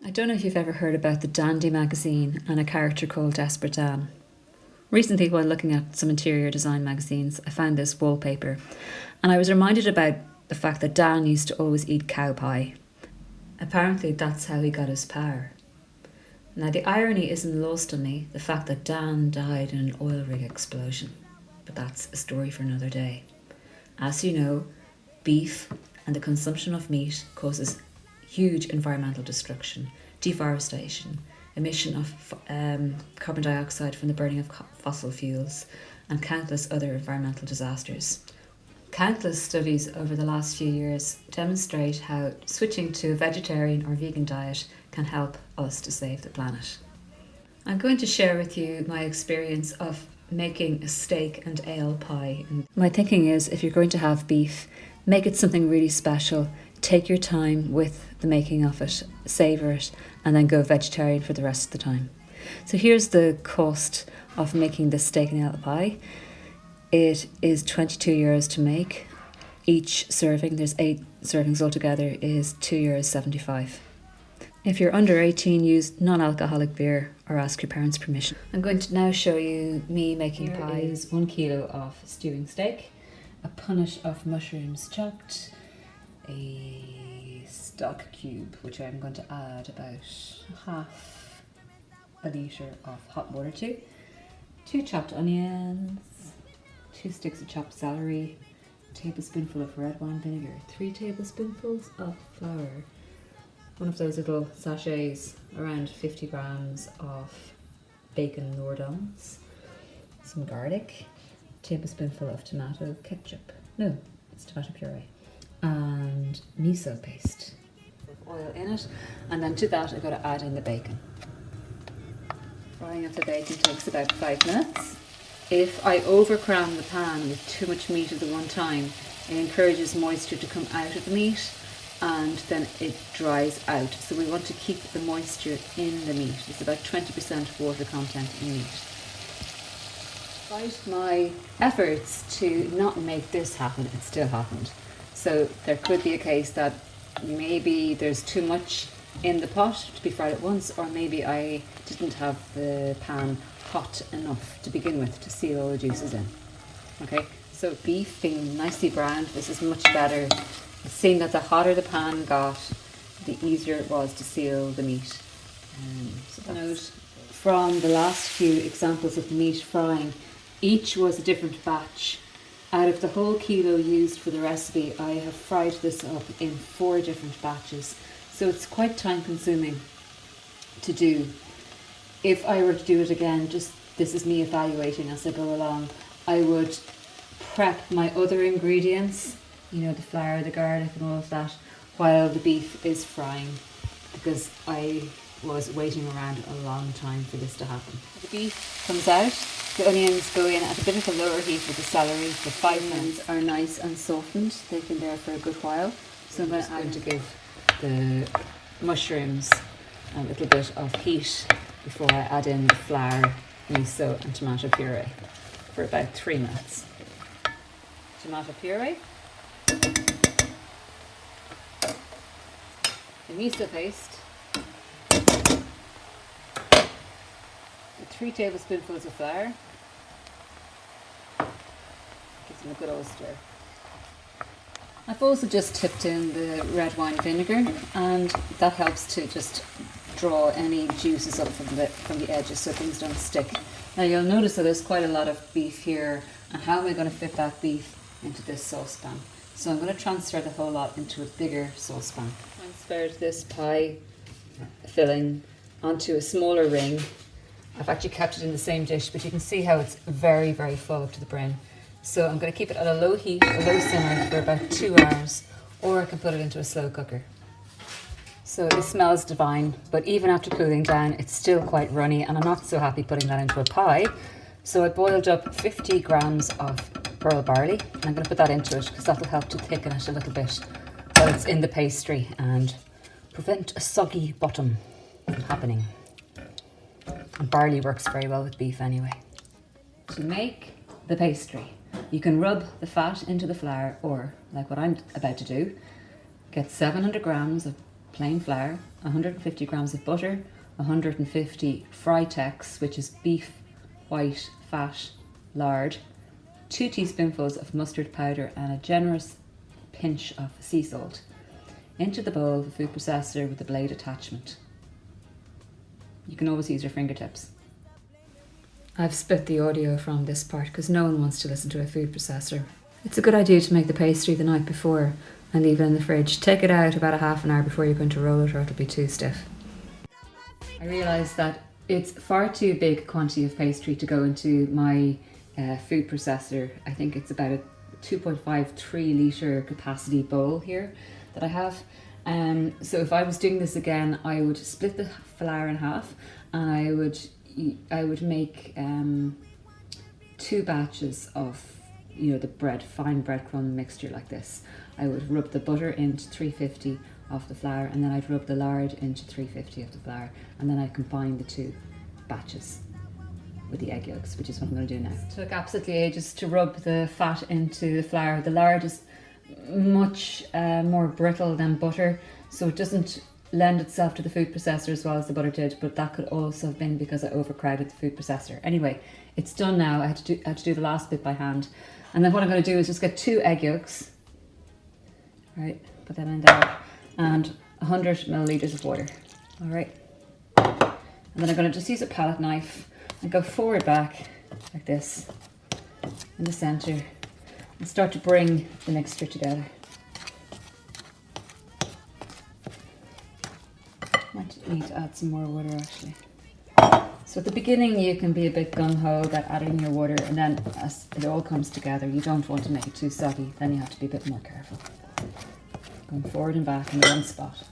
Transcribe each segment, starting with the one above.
I don't know if you've ever heard about the Dandy magazine and a character called Desperate Dan. Recently, while looking at some interior design magazines, I found this wallpaper, and I was reminded about the fact that Dan used to always eat cow pie. Apparently, that's how he got his power. Now, the irony isn't lost on me, the fact that Dan died in an oil rig explosion. But that's a story for another day. As you know, beef and the consumption of meat causes huge environmental destruction, deforestation, emission of carbon dioxide from the burning of fossil fuels, and countless other environmental disasters. Countless studies over the last few years demonstrate how switching to a vegetarian or vegan diet can help us to save the planet. I'm going to share with you my experience of making a steak and ale pie. My thinking is, if you're going to have beef, make it something really special. Take your time with the making of it, savour it, and then go vegetarian for the rest of the time. So here's the cost of making this steak and ale pie. It is €22 to make. Each serving, there's 8 servings altogether, is €2.75. If you're under 18, use non-alcoholic beer or ask your parents' permission. I'm going to now show you me making pie. Here is 1 kilo of stewing steak, a punnet of mushrooms chopped, a stock cube, which I'm going to add about half a litre of hot water to, 2 chopped onions, 2 sticks of chopped celery, a tablespoonful of red wine vinegar, 3 tablespoonfuls of flour, one of those little sachets, around 50 grams of bacon Nordons, some garlic, a tablespoonful of tomato ketchup, no, it's tomato puree, and miso paste with oil in it, and then to that I've got to add in the bacon. Frying up the bacon takes about 5 minutes. If I overcram the pan with too much meat at the one time, it encourages moisture to come out of the meat and then it dries out. So we want to keep the moisture in the meat. It's about 20% water content in meat. Despite my efforts to not make this happen, it still happened. So there could be a case that maybe there's too much in the pot to be fried at once, or maybe I didn't have the pan hot enough to begin with to seal all the juices in. Okay, so beef being nicely browned, this is much better. It seemed that the hotter the pan got, the easier it was to seal the meat. So note from the last few examples of meat frying, each was a different batch. Out of the whole kilo used for the recipe, I have fried this up in 4 different batches. So it's quite time consuming to do. If I were to do it again, just this is me evaluating as I go along, I would prep my other ingredients, you know, the flour, the garlic and all of that, while the beef is frying, because I was waiting around a long time for this to happen. The beef comes out, the onions go in at a bit of a lower heat with the celery for 5 minutes. Are nice and softened, they've been there for a good while. So I'm going to give the mushrooms a little bit of heat before I add in the flour, miso and tomato puree for about 3 minutes. Tomato puree, the miso paste, 3 tablespoonfuls of flour, gives them a good old stir. I've also just tipped in the red wine vinegar, and that helps to just draw any juices up from the edges so things don't stick. Now you'll notice that there's quite a lot of beef here, and how am I going to fit that beef into this saucepan? So I'm going to transfer the whole lot into a bigger saucepan. Transferred this pie filling onto a smaller ring. I've actually kept it in the same dish, but you can see how it's very, very full up to the brim. So I'm going to keep it at a low heat, a low simmer for about 2 hours, or I can put it into a slow cooker. So it smells divine, but even after cooling down, it's still quite runny, and I'm not so happy putting that into a pie. So I boiled up 50 grams of pearl barley, and I'm going to put that into it because that'll help to thicken it a little bit while it's in the pastry and prevent a soggy bottom from happening. And barley works very well with beef anyway. To make the pastry. You can rub the fat into the flour, or like what I'm about to do, get 700 grams of plain flour, 150 grams of butter, 150 Fritex, which is beef, white, fat, lard, 2 teaspoonfuls of mustard powder and a generous pinch of sea salt into the bowl of a food processor with the blade attachment. You can always use your fingertips. I've split the audio from this part because no one wants to listen to a food processor. It's a good idea to make the pastry the night before and leave it in the fridge. Take it out about a half an hour before you're going to roll it, or it'll be too stiff. I realised that it's far too big a quantity of pastry to go into my food processor. I think it's about a 2.53 litre capacity bowl here that I have. So if I was doing this again, I would split the flour in half, and I would make 2 batches of, you know, the fine breadcrumb mixture like this. I would rub the butter into 350 of the flour, and then I'd rub the lard into 350 of the flour, and then I'd combine the 2 batches with the egg yolks, which is what I'm going to do now. It took absolutely ages to rub the fat into the flour. The lard is much more brittle than butter, so it doesn't lend itself to the food processor as well as the butter did, but that could also have been because I overcrowded the food processor. Anyway, it's done now. I had to do the last bit by hand. And then what I'm going to do is just get 2 egg yolks, right, put them in there, and 100 millilitres of water, all right. And then I'm going to just use a palette knife and go forward back like this in the centre and start to bring the mixture together. Might need to add some more water actually. So at the beginning you can be a bit gung-ho about adding your water, and then as it all comes together you don't want to make it too soggy, then you have to be a bit more careful. Going forward and back in one spot.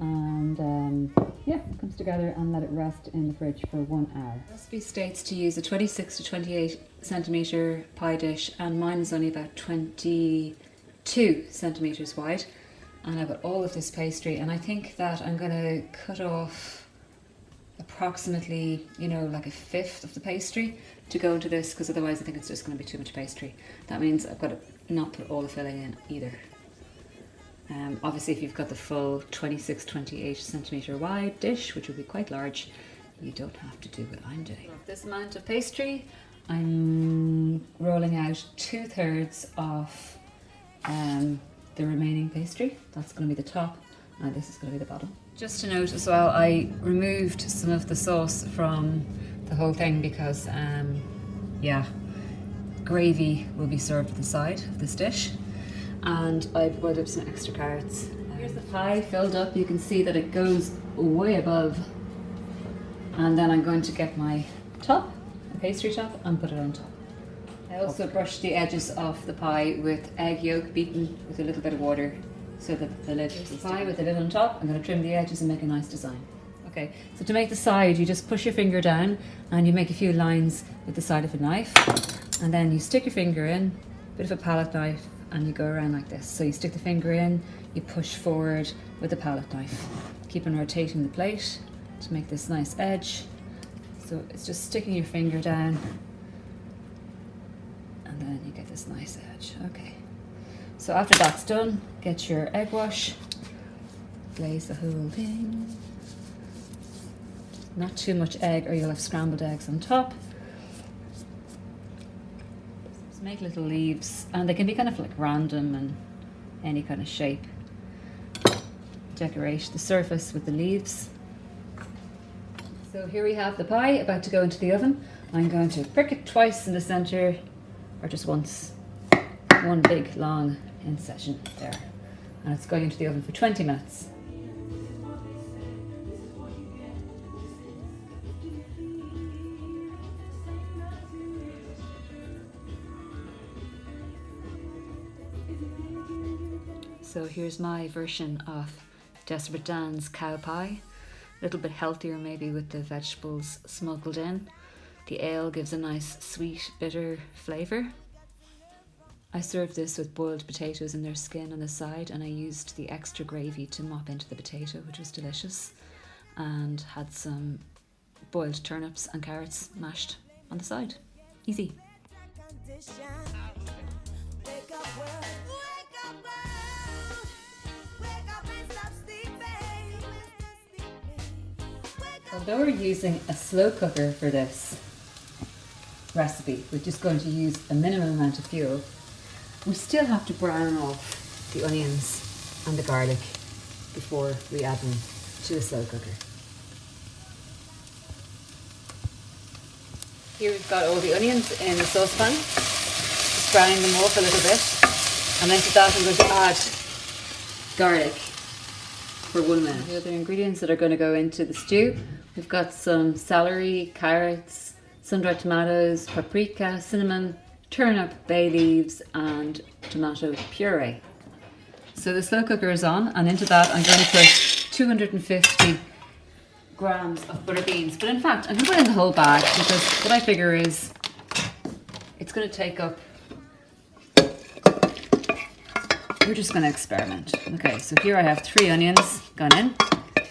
And yeah, it comes together, and let it rest in the fridge for 1 hour. The recipe states to use a 26 to 28 centimetre pie dish, and mine is only about 22 centimetres wide. And I've got all of this pastry, and I think that I'm going to cut off approximately, you know, like a fifth of the pastry to go into this, because otherwise I think it's just going to be too much pastry. That means I've got to not put all the filling in either. Obviously if you've got the full 26-28 centimetre wide dish, which would be quite large, you don't have to do what I'm doing. With this amount of pastry, I'm rolling out 2/3 of the remaining pastry. That's going to be the top, and this is going to be the bottom. Just to note as well, I removed some of the sauce from the whole thing because yeah, gravy will be served at the side of this dish, and I boiled up some extra carrots. Here's the pie filled up. You can see that it goes way above, and then I'm going to get my top, the pastry top, and put it on top. I also brushed the edges of the pie with egg yolk beaten with a little bit of water so that the lid is pie with the lid on top. I'm going to trim the edges and make a nice design. Okay, so to make the side, you just push your finger down and you make a few lines with the side of a knife, and then you stick your finger in, bit of a palette knife, and you go around like this. So you stick the finger in, you push forward with the palette knife. Keep on rotating the plate to make this nice edge. So it's just sticking your finger down, and then you get this nice edge. Okay. So after that's done, get your egg wash, glaze the whole thing. Not too much egg or you'll have scrambled eggs on top. Just make little leaves, and they can be kind of like random and any kind of shape. Decorate the surface with the leaves. So here we have the pie about to go into the oven. I'm going to prick it twice in the center, or just once. One big long incision there. And it's going into the oven for 20 minutes. So here's my version of Desperate Dan's cow pie. A little bit healthier maybe with the vegetables smuggled in. The ale gives a nice sweet, bitter flavour. I served this with boiled potatoes in their skin on the side, and I used the extra gravy to mop into the potato, which was delicious, and had some boiled turnips and carrots mashed on the side. Easy. Wake up world, wake up world, wake up and stop sleeping. Although we're using a slow cooker for this recipe, we're just going to use a minimum amount of fuel. We still have to brown off the onions and the garlic before we add them to the slow cooker. Here we've got all the onions in the saucepan, just browning them off a little bit, and then to that I'm going to add garlic for 1 minute. The other ingredients that are going to go into the stew, we've got some celery, carrots, sun-dried tomatoes, paprika, cinnamon, turnip, bay leaves and tomato puree. So the slow cooker is on, and into that I'm going to put 250 grams of butter beans, but in fact I'm going to put in the whole bag because what I figure is it's going to take up, we're just going to experiment. Okay, so here I have 3 onions gone in,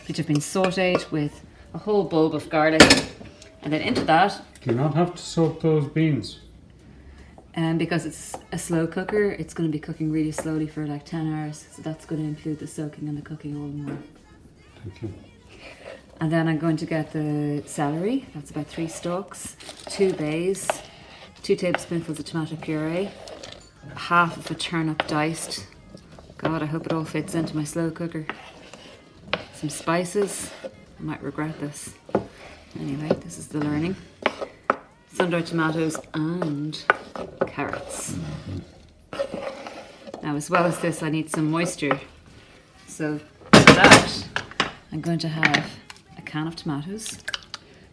which have been sauteed with a whole bulb of garlic, and then into that, do you not have to soak those beans? And because it's a slow cooker, it's going to be cooking really slowly for like 10 hours. So that's going to include the soaking and the cooking all in one. Thank you. And then I'm going to get the celery. That's about 3 stalks, 2 bays, 2 tablespoonfuls of tomato puree, half of a turnip diced. God, I hope it all fits into my slow cooker. Some spices. I might regret this. Anyway, this is the learning. Sun-dried tomatoes and carrots. Now, as well as this, I need some moisture. So for that, I'm going to have a can of tomatoes,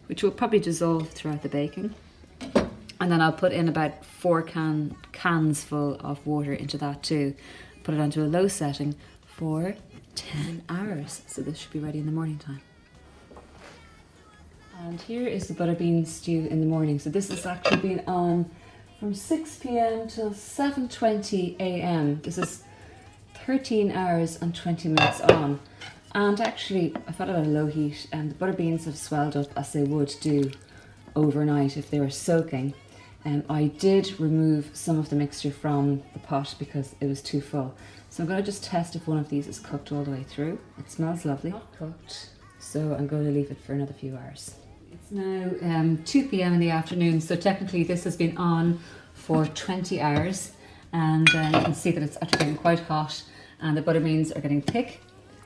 which will probably dissolve throughout the baking. And then I'll put in about 4 cans full of water into that too. Put it onto a low setting for 10 hours. So this should be ready in the morning time. And here is the butter bean stew in the morning. So this has actually been on from 6 p.m. till 7:20 a.m. This is 13 hours and 20 minutes on. And actually, I've had it on low heat, and the butter beans have swelled up as they would do overnight if they were soaking. I did remove some of the mixture from the pot because it was too full. So I'm going to just test if one of these is cooked all the way through. It smells lovely. Not cooked. So I'm going to leave it for another few hours. It's now 2 p.m. in the afternoon, so technically this has been on for 20 hours, and you can see that it's actually getting quite hot and the butter beans are getting thick.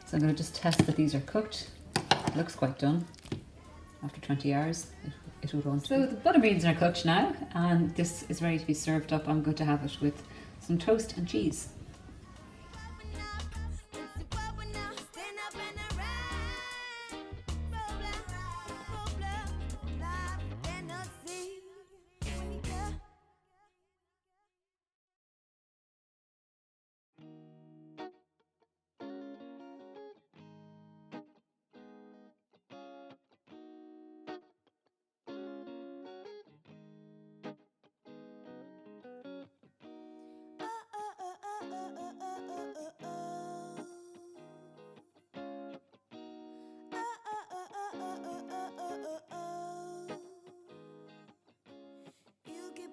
So I'm going to just test that these are cooked. It looks quite done. After 20 hours it would want to. So the butter beans are cooked now, and this is ready to be served up. I'm going to have it with some toast and cheese.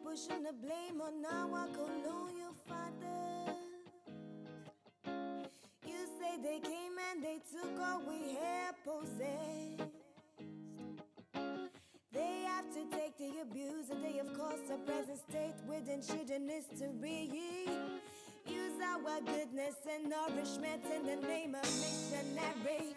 Pushing the blame on our colonial fathers. You say they came and they took all we had possessed. They have to take the abuse and they of course the present state with ancient history. Use our goodness and nourishment in the name of missionary.